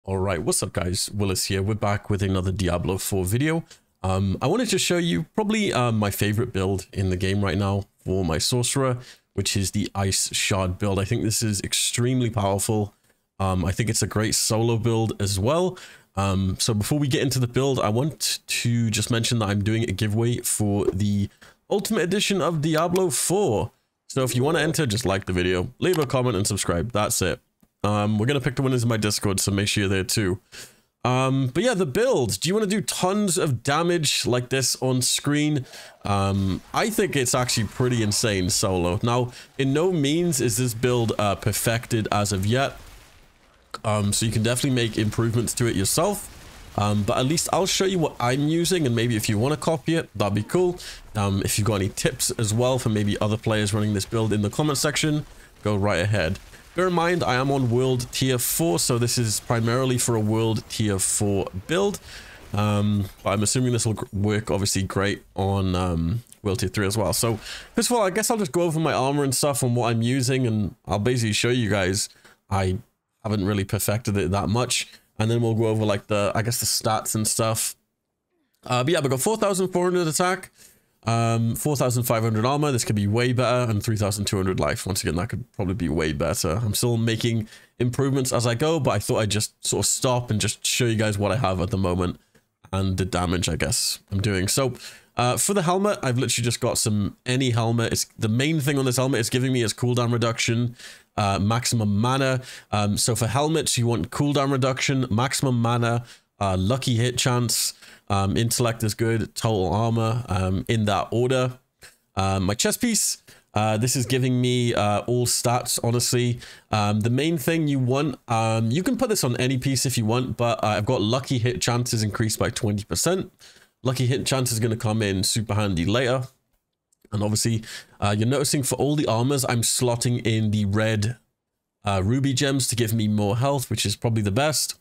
Alright, what's up guys, Willis here. We're back with another Diablo 4 video. I wanted to show you probably my favorite build in the game right now for my sorcerer, which is the Ice Shard build. I think this is extremely powerful. I think it's a great solo build as well. So before we get into the build, I want to just mention that I'm doing a giveaway for the Ultimate Edition of Diablo 4. So if you want to enter, just like the video, leave a comment and subscribe. That's it. We're going to pick the winners in my Discord, so make sure you're there too. But yeah, the build. Do you want to do tons of damage like this on screen? I think it's actually pretty insane solo. Now, in no means is this build perfected as of yet. So you can definitely make improvements to it yourself. But at least I'll show you what I'm using, and maybe if you want to copy it, that'd be cool. If you've got any tips as well for maybe other players running this build in the comment section, go right ahead. Bear in mind, I am on World Tier 4, so this is primarily for a World Tier 4 build. But I'm assuming this will work obviously great on World Tier 3 as well. So, first of all, I guess I'll just go over my armor and stuff and what I'm using, and I'll basically show you guys. I haven't really perfected it that much. And then we'll go over, like, I guess the stats and stuff. But yeah, we've got 4,400 attack. 4,500 armor. This could be way better, and 3,200 life. Once again, that could probably be way better. I'm still making improvements as I go, but I thought I'd just sort of stop and just show you guys what I have at the moment and the damage I guess I'm doing. So for the helmet, I've literally just got any helmet. It's the main thing on this helmet is giving me is cooldown reduction, maximum mana. So for helmets, you want cooldown reduction, maximum mana, lucky hit chance, intellect is good, total armor, in that order. My chest piece, this is giving me all stats, honestly. The main thing you want, you can put this on any piece if you want, but I've got lucky hit chances increased by 20%. Lucky hit chance is going to come in super handy later. And obviously, you're noticing for all the armors, I'm slotting in the red ruby gems to give me more health, which is probably the best.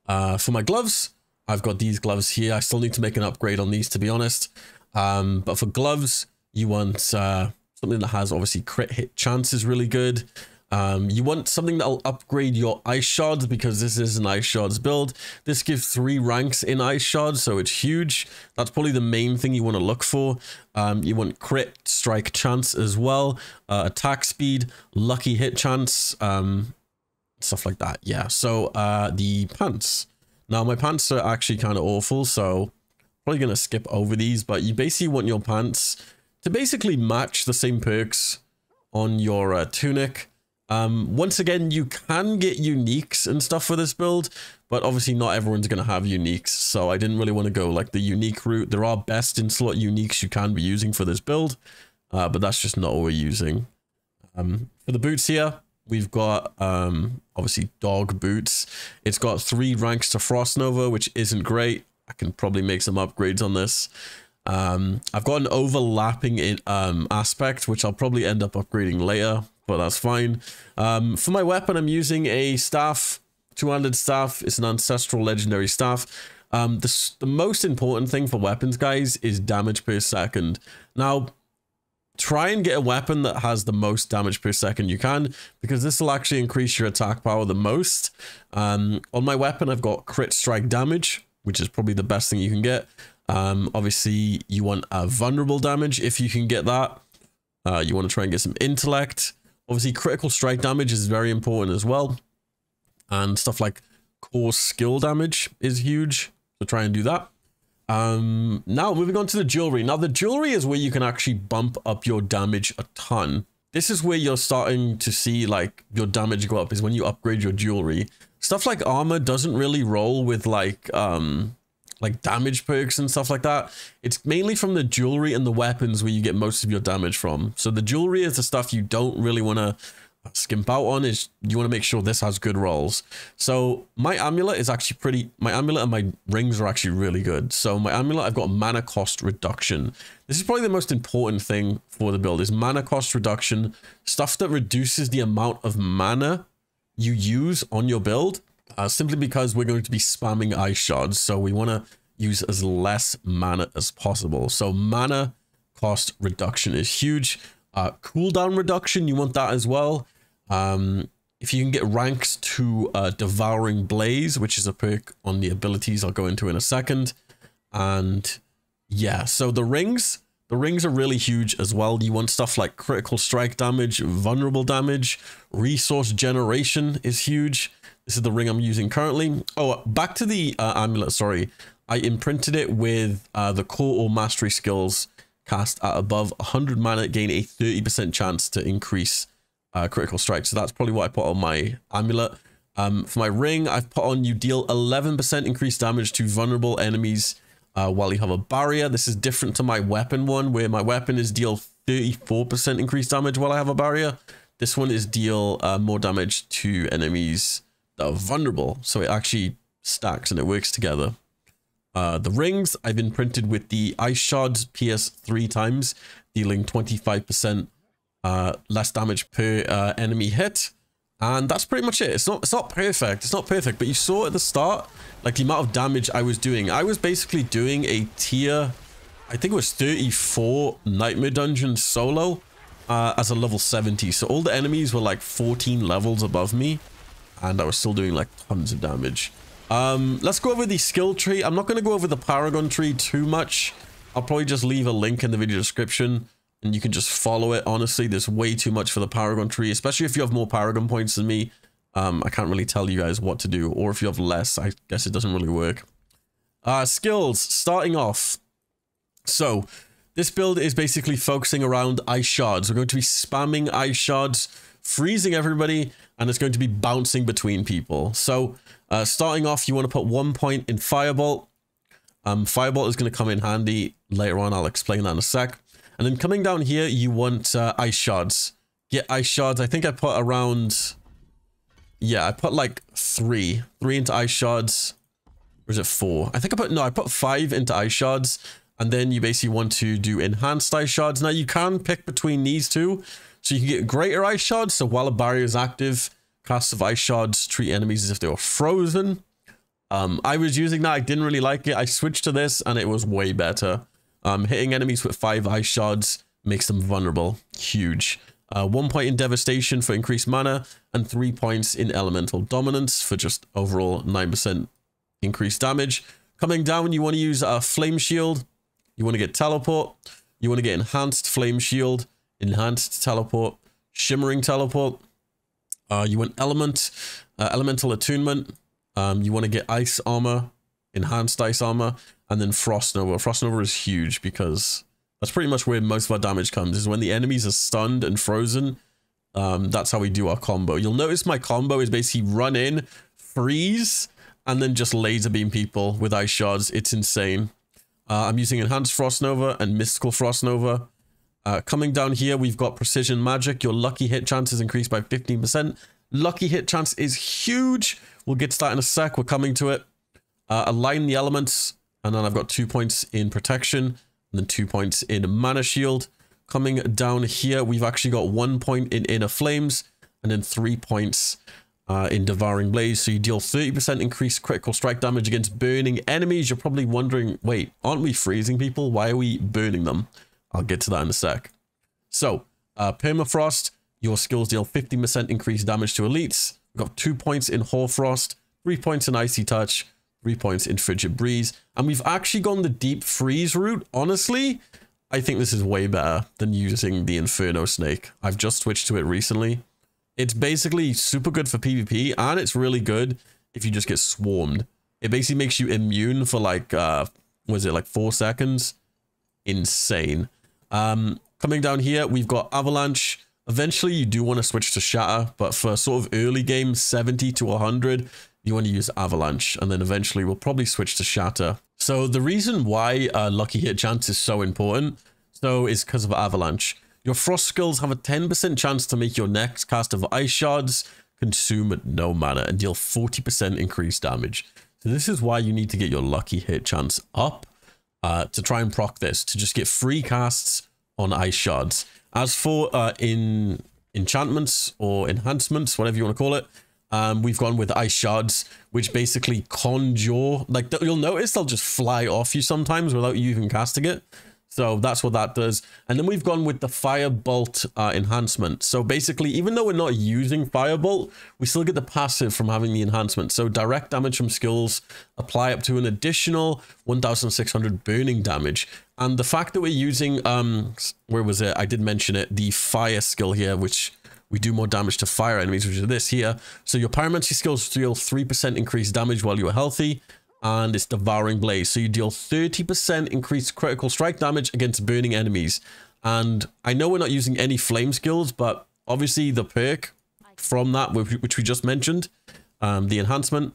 For my gloves, I've got these gloves here. I still need to make an upgrade on these, to be honest. But for gloves, you want something that has obviously crit hit chance is really good. You want something that'll upgrade your ice shards, because this is an ice shards build. This gives 3 ranks in ice shards, so it's huge. That's probably the main thing you want to look for. You want crit strike chance as well, attack speed, lucky hit chance, stuff like that. Yeah, so the pants. Now my pants are actually kind of awful, so probably gonna skip over these, but you basically want your pants to basically match the same perks on your tunic. Once again, you can get uniques and stuff for this build, but obviously not everyone's gonna have uniques, so I didn't really want to go like the unique route. There are best in slot uniques you can be using for this build, but that's just not what we're using. For the boots here, we've got obviously dog boots. It's got 3 ranks to Frost Nova, which isn't great. I can probably make some upgrades on this. I've got an overlapping aspect, which I'll probably end up upgrading later, but that's fine. For my weapon, I'm using a staff, 200 staff. It's an ancestral legendary staff. The most important thing for weapons, guys, is damage per second. Now, try and get a weapon that has the most damage per second you can, because this will actually increase your attack power the most. On my weapon, I've got crit strike damage, which is probably the best thing you can get. Obviously, you want vulnerable damage if you can get that. You want to try and get some intellect. Obviously, critical strike damage is very important as well. And stuff like core skill damage is huge, so try and do that. Now moving on to the jewelry. Now the jewelry is where you can actually bump up your damage a ton. This is where you're starting to see like your damage go up, is when you upgrade your jewelry. Stuff like armor doesn't really roll with like damage perks and stuff like that. It's mainly from the jewelry and the weapons where you get most of your damage from. So the jewelry is the stuff you don't really want to skimp out on. Is you want to make sure this has good rolls. So my amulet is actually my amulet and my rings are actually really good. So my amulet, I've got mana cost reduction. This is probably the most important thing for the build, is mana cost reduction. Stuff that reduces the amount of mana you use on your build, simply because we're going to be spamming ice shards, so we want to use as less mana as possible. So mana cost reduction is huge. Cooldown reduction, you want that as well. if you can get ranks to Devouring Blaze, which is a perk on the abilities I'll go into in a second. And yeah, so the rings are really huge as well. You want stuff like critical strike damage, vulnerable damage, resource generation is huge. This is the ring I'm using currently. Oh, back to the amulet, sorry. I imprinted it with the core or mastery skills cast at above 100 mana, gain a 30% chance to increase critical strike. So that's probably what I put on my amulet. For my ring, I've put on you deal 11% increased damage to vulnerable enemies while you have a barrier. This is different to my weapon one, where my weapon is deal 34% increased damage while I have a barrier. This one is deal more damage to enemies that are vulnerable. So it actually stacks and it works together. The rings I've imprinted with the ice shards pierce 3 times, dealing 25% less damage per enemy hit. And that's pretty much it. It's not perfect. It's not perfect, but you saw at the start, like the amount of damage I was doing. I was basically doing a tier, I think it was 34 Nightmare Dungeon solo as a level 70. So all the enemies were like 14 levels above me, and I was still doing like tons of damage. Let's go over the skill tree. I'm not going to go over the Paragon tree too much. I'll probably just leave a link in the video description and you can just follow it. Honestly, there's way too much for the Paragon tree, especially if you have more Paragon points than me. I can't really tell you guys what to do, or if you have less, I guess it doesn't really work. Skills, starting off. So this build is basically focusing around ice shards. We're going to be spamming ice shards, freezing everybody, and it's going to be bouncing between people. So starting off, you want to put 1 point in Firebolt. Firebolt is going to come in handy later on. I'll explain that in a sec. And then coming down here, you want ice shards. Get ice shards. I think I put around... Yeah, I put like 3 into ice shards. Or is it 4? I think I put 5 into ice shards. And then you basically want to do enhanced ice shards. Now you can pick between these two. So you can get greater ice shards. So while a barrier is active, casts of ice shards treat enemies as if they were frozen. I was using that. I didn't really like it. I switched to this and it was way better. Hitting enemies with 5 ice shards makes them vulnerable. Huge. 1 point in devastation for increased mana, and 3 points in elemental dominance for just overall 9% increased damage. Coming down, you want to use a flame shield. You want to get teleport. You want to get enhanced flame shield, enhanced teleport, shimmering teleport. You want elemental attunement. You want to get ice armor, enhanced ice armor, and then frost nova. Frost nova is huge because that's pretty much where most of our damage comes, is when the enemies are stunned and frozen. That's how we do our combo. You'll notice my combo is basically run in, freeze, and then just laser beam people with ice shards. It's insane. I'm using enhanced frost nova and mystical frost nova. Coming down here, we've got precision magic. Your lucky hit chance is increased by 15%. Lucky hit chance is huge. We'll get to that in a sec. We're coming to it. Align the elements. And then I've got 2 points in protection. And then 2 points in mana shield. Coming down here, we've actually got 1 point in inner flames. And then 3 points in devouring blaze. So you deal 30% increased critical strike damage against burning enemies. You're probably wondering, wait, aren't we freezing people? Why are we burning them? I'll get to that in a sec. So, permafrost. Your skills deal 50% increased damage to elites. We've got 2 points in Hoarfrost, 3 points in Icy Touch, 3 points in Frigid Breeze. And we've actually gone the Deep Freeze route. Honestly, I think this is way better than using the Inferno Snake. I've just switched to it recently. It's basically super good for PvP, and it's really good if you just get swarmed. It basically makes you immune for like, was it like 4 seconds? Insane. Coming down here, we've got Avalanche. Eventually, you do want to switch to Shatter, but for sort of early game, 70 to 100, you want to use Avalanche, and then eventually we'll probably switch to Shatter. So the reason why lucky hit chance is so important, is because of Avalanche. Your frost skills have a 10% chance to make your next cast of ice shards consume no mana and deal 40% increased damage. So this is why you need to get your lucky hit chance up to try and proc this, to just get free casts on ice shards. As for in enchantments or enhancements, whatever you want to call it, we've gone with ice shards, which basically conjure, like you'll notice they'll just fly off you sometimes without you even casting it. So that's what that does. And then we've gone with the Firebolt enhancement. So basically, even though we're not using Firebolt, we still get the passive from having the enhancement. So direct damage from skills apply up to an additional 1,600 burning damage. And the fact that we're using, where was it? I did mention it, the fire skill here, which we do more damage to fire enemies, which is this here. So your pyromancy skills deal 3% increased damage while you are healthy. And it's Devouring Blaze. So you deal 30% increased critical strike damage against burning enemies. And I know we're not using any flame skills, but obviously the perk from that, which we just mentioned, the enhancement,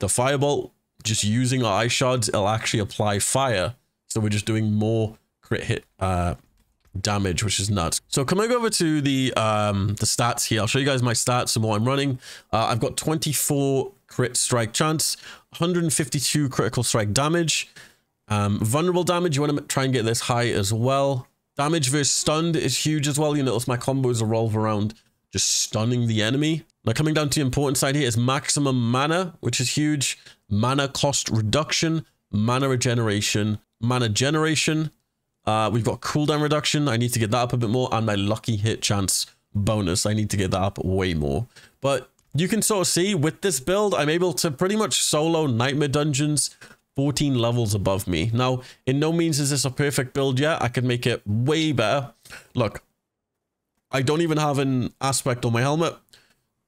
the Firebolt, just using our ice shards, it'll actually apply fire. So we're just doing more crit hit damage, which is nuts. So coming over to the stats here, I'll show you guys my stats and what I'm running. I've got 24 crit strike chance, 152 critical strike damage, vulnerable damage. You want to try and get this high as well. Damage versus stunned is huge as well. You notice my combos revolve around just stunning the enemy. Now coming down to the important side here is maximum mana, which is huge. Mana cost reduction, mana regeneration, mana generation. We've got cooldown reduction. I need to get that up a bit more. And my lucky hit chance bonus. I need to get that up way more. But you can sort of see with this build, I'm able to pretty much solo nightmare dungeons 14 levels above me. Now, in no means is this a perfect build yet. I could make it way better. Look, I don't even have an aspect on my helmet.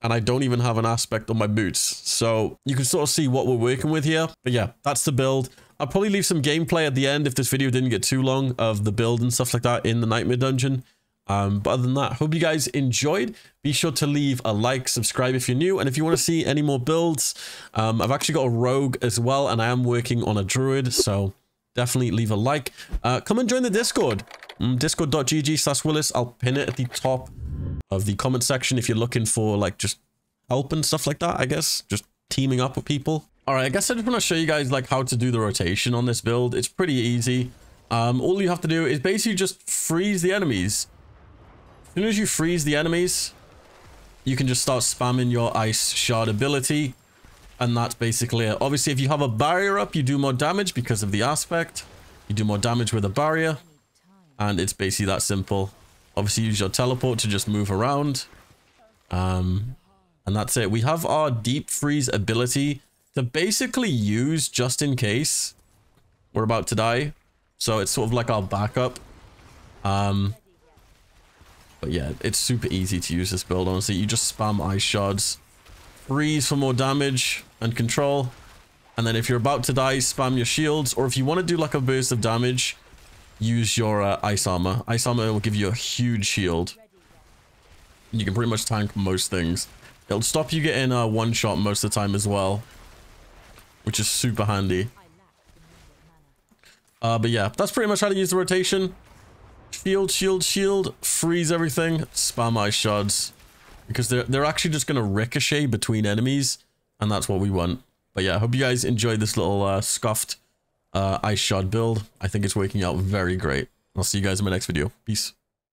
And I don't even have an aspect on my boots. So you can sort of see what we're working with here. But yeah, that's the build. I'll probably leave some gameplay at the end if this video didn't get too long of the build and stuff like that in the Nightmare Dungeon. But other than that, hope you guys enjoyed. Be sure to leave a like, subscribe if you're new. And if you want to see any more builds, I've actually got a rogue as well. And I am working on a druid. So definitely leave a like. Come and join the Discord. Discord.gg/Willis. I'll pin it at the top of the comment section if you're looking for like just help and stuff like that, I guess. Just teaming up with people. All right, I guess I just want to show you guys like how to do the rotation on this build. It's pretty easy. All you have to do is basically just freeze the enemies. As soon as you freeze the enemies, you can just start spamming your ice shard ability. And that's basically it. Obviously, if you have a barrier up, you do more damage because of the aspect. You do more damage with a barrier. And it's basically that simple. Obviously, use your teleport to just move around. And that's it. We have our deep freeze ability to basically use just in case we're about to die. So it's sort of like our backup. But yeah, it's super easy to use this build, honestly. You just spam ice shards, freeze for more damage and control. And then if you're about to die, spam your shields. Or if you want to do like a burst of damage, use your ice armor. Ice armor will give you a huge shield. You can pretty much tank most things. It'll stop you getting a one-shot most of the time as well, which is super handy. But yeah, that's pretty much how to use the rotation. Shield, shield, shield, freeze everything, spam ice shards. Because they're actually just going to ricochet between enemies, and that's what we want. But yeah, I hope you guys enjoyed this little scuffed ice shard build. I think it's working out very great. I'll see you guys in my next video. Peace.